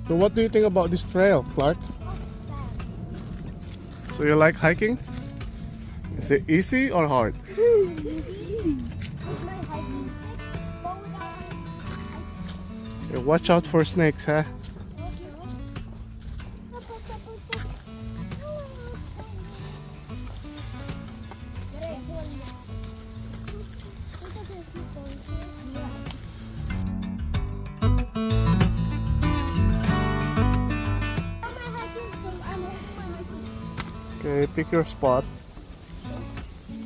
So what do you think about this trail, Clark? So you like hiking? Is it easy or hard? Okay, watch out for snakes, huh? Okay, pick your spot.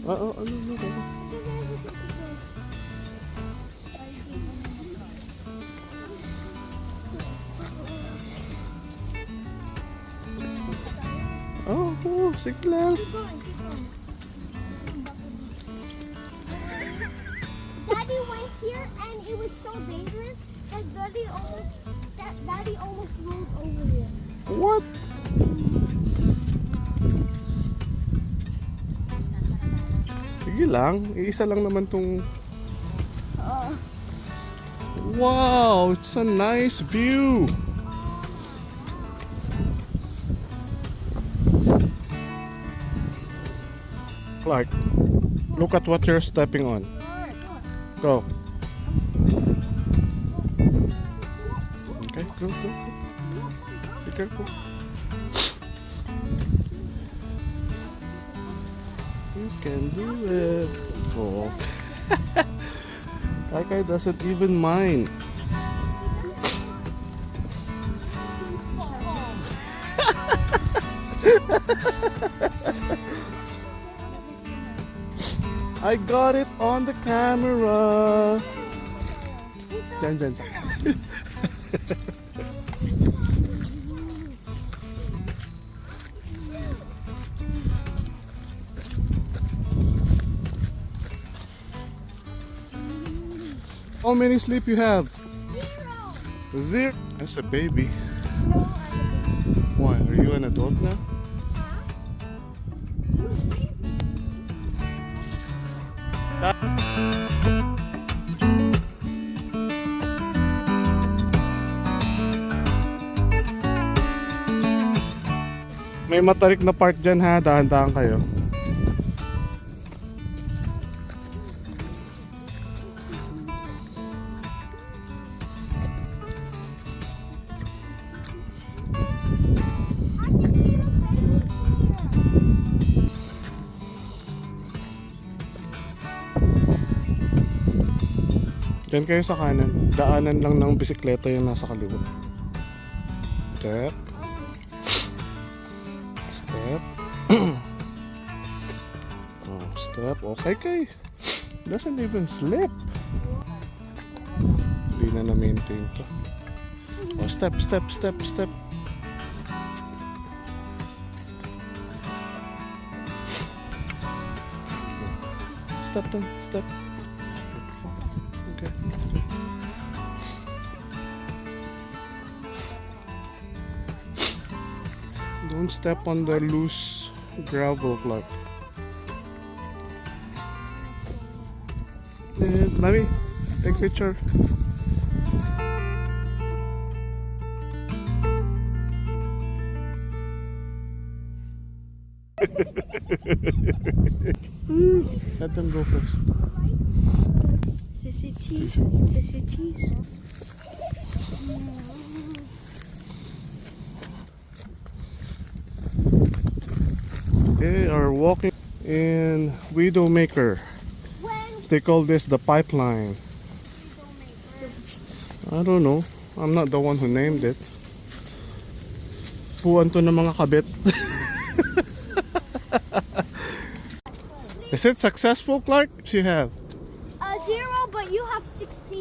No. Sige lang. Daddy went here and it was so dangerous that Daddy almost rolled over here. What? Sige lang, iisa lang naman tong... Wow, it's a nice view. Clark, look at what you're stepping on. Go. Okay, go. Be careful. You can do it. Oh. That guy doesn't even mind. I got it on the camera. Dyan. How many sleep you have? Zero. That's a baby. Why? Are you an adult now? May matarik na part dyan ha, dahan-dahan kayo. Diyan kayo sa kanan. Daanan lang ng bisikleta yung nasa kaliwa. Step. Step. Oh, step. Okay kay. Doesn't even slip. Hindi na na-maintain to. Oh, step. Step dun. Step. Okay. Don't step on the loose gravel, Clark. Mommy, take picture. Let them go first. Sissy cheese. They are walking in Widowmaker. They call this the pipeline. I don't know. I'm not the one who named it. Puan to ng mga kabit. Is it successful, Clark? You have 0, but you have 16.